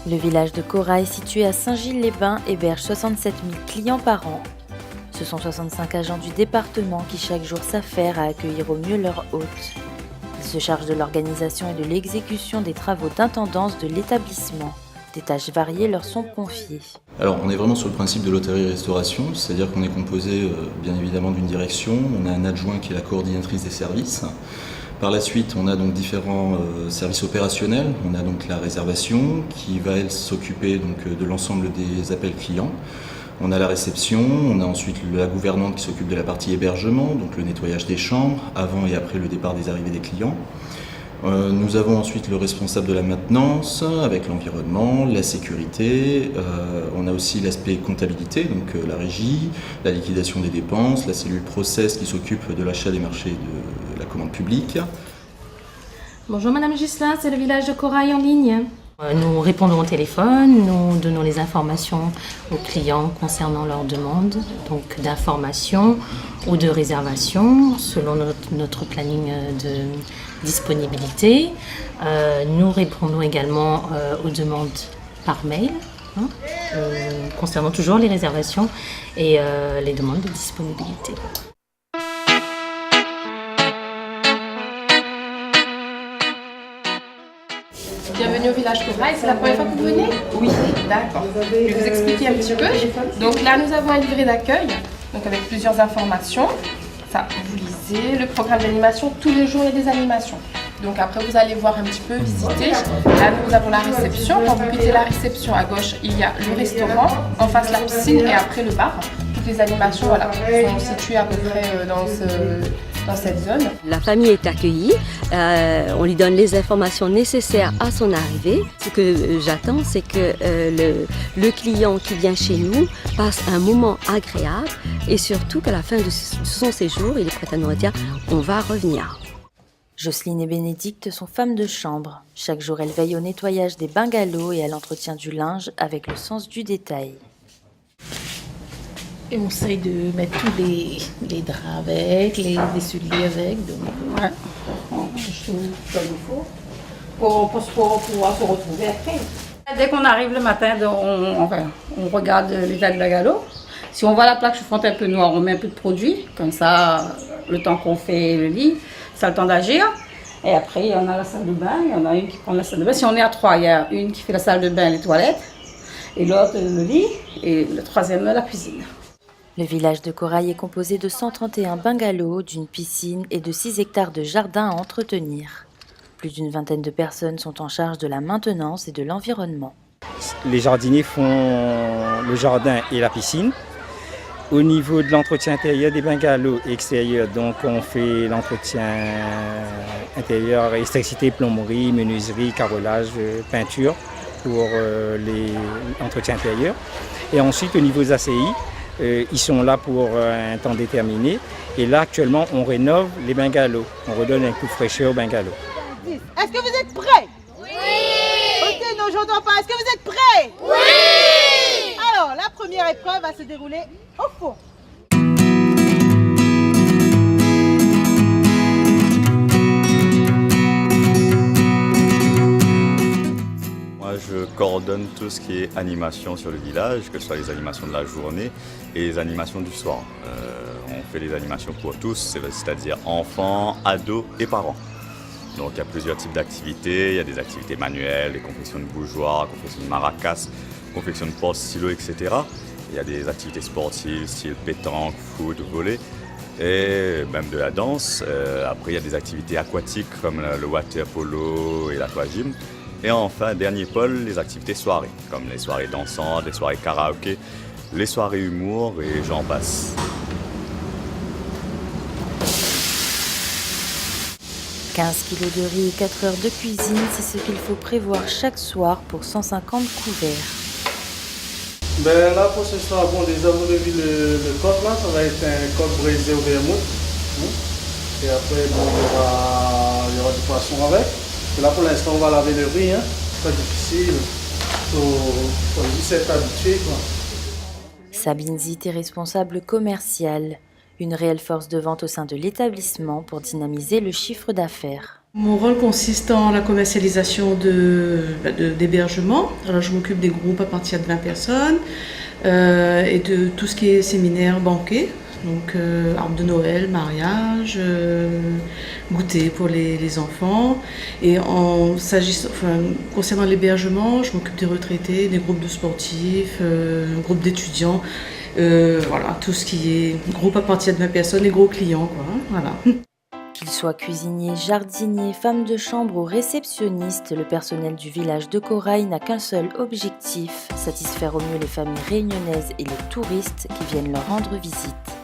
Le village de Corail, situé à Saint-Gilles-les-Bains, héberge 67 000 clients par an. Ce sont 65 agents du département qui chaque jour s'affairent à accueillir au mieux leurs hôtes. Ils se chargent de l'organisation et de l'exécution des travaux d'intendance de l'établissement. Des tâches variées leur sont confiées. Alors on est vraiment sur le principe de l'hôtellerie-restauration, c'est-à-dire qu'on est composé bien évidemment d'une direction, on a un adjoint qui est la coordinatrice des services. Par la suite, on a donc différents services opérationnels. On a donc la réservation qui va elle s'occuper donc de l'ensemble des appels clients. On a la réception, on a ensuite la gouvernante qui s'occupe de la partie hébergement, donc le nettoyage des chambres avant et après le départ des arrivées des clients. Nous avons ensuite le responsable de la maintenance avec l'environnement, la sécurité. On a aussi l'aspect comptabilité, donc la régie, la liquidation des dépenses, la cellule process qui s'occupe de l'achat des marchés et de la commande publique. Bonjour Madame Ghislain, c'est le village de Corail en ligne. Nous répondons au téléphone, nous donnons les informations aux clients concernant leurs demandes, donc d'information ou de réservation selon notre planning de disponibilité. Nous répondons également aux demandes par mail, concernant toujours les réservations et les demandes de disponibilité. Bienvenue au village Corail, c'est la première fois que vous venez? Oui. D'accord. Je vais vous expliquer un petit peu. Donc là, nous avons un livret d'accueil, donc avec plusieurs informations. Ça, vous lisez le programme d'animation, tous les jours il y a des animations. Donc après, vous allez voir un petit peu, visiter. Là, nous avons la réception. Quand vous quittez la réception, à gauche, il y a le restaurant, en face la piscine et après le bar. Toutes les animations voilà, sont situées à peu près dans cette zone. La famille est accueillie, on lui donne les informations nécessaires à son arrivée. Ce que j'attends, c'est que le client qui vient chez nous passe un moment agréable et surtout qu'à la fin de son séjour, il est prêt à nous dire « on va revenir ». Jocelyne et Bénédicte sont femmes de chambre. Chaque jour, elles veillent au nettoyage des bungalows et à l'entretien du linge avec le sens du détail. Et on essaye de mettre tous les draps avec, les souliers avec, donc ouais. Je trouve comme il faut, pour pouvoir se retrouver après. Dès qu'on arrive le matin, on regarde l'état de bungalow. Si on voit la plaque chauffante un peu noire, on met un peu de produit, comme ça, le temps qu'on fait le lit, ça a le temps d'agir. Et après, on a la salle de bain, il y en a une qui prend la salle de bain. Si on est à 3, il y a une qui fait la salle de bain, les toilettes, et l'autre le lit, et le troisième la cuisine. Le village de Corail est composé de 131 bungalows, d'une piscine et de 6 hectares de jardin à entretenir. Plus d'une vingtaine de personnes sont en charge de la maintenance et de l'environnement. Les jardiniers font le jardin et la piscine. Au niveau de l'entretien intérieur des bungalows et extérieurs, donc on fait l'entretien intérieur, électricité, plomberie, menuiserie, carrelage, peinture pour l'entretien intérieur. Et ensuite au niveau des ACI, ils sont là pour un temps déterminé. Et là, actuellement, on rénove les bungalows. On redonne un coup de fraîcheur aux bungalows. Est-ce que vous êtes prêts? Oui! Ok, non, j'entends pas. Est-ce que vous êtes prêts? Oui! Alors, la première épreuve va se dérouler au fond. Je coordonne tout ce qui est animation sur le village, que ce soit les animations de la journée et les animations du soir. On fait les animations pour tous, c'est-à-dire enfants, ados et parents. Donc il y a plusieurs types d'activités, il y a des activités manuelles, des confections de bougeoirs, confections de maracas, confections de porte-stylos, etc. Il y a des activités sportives, style pétanque, foot, volley, et même de la danse. Après il y a des activités aquatiques comme le water polo et l'aquagym. Et enfin, dernier pôle, les activités soirées, comme les soirées dansantes, les soirées karaoké, les soirées humour et j'en passe. « 15 kilos de riz et 4 heures de cuisine, c'est ce qu'il faut prévoir chaque soir pour 150 couverts. » Ben là, pour ce soir, bon, déjà vous avez vu le coq là, ça va être un coq braisé au vermouth. Et après, bon, il y aura du poisson avec. Et là, pour l'instant, on va laver le riz, hein. C'est pas difficile. Faut juste être habitué, quoi. Sabine Zitt est responsable commerciale, une réelle force de vente au sein de l'établissement pour dynamiser le chiffre d'affaires. Mon rôle consiste en la commercialisation d'hébergement. Alors je m'occupe des groupes à partir de 20 personnes et de tout ce qui est séminaire banquet. Donc arbre de Noël, mariage, goûter pour les enfants. Et concernant l'hébergement, je m'occupe des retraités, des groupes de sportifs, groupes d'étudiants. Voilà, tout ce qui est groupe à partir de 20 personnes, les gros clients, quoi. Voilà. Qu'ils soient cuisiniers, jardiniers, femmes de chambre ou réceptionnistes, le personnel du village de Corail n'a qu'un seul objectif, satisfaire au mieux les familles réunionnaises et les touristes qui viennent leur rendre visite.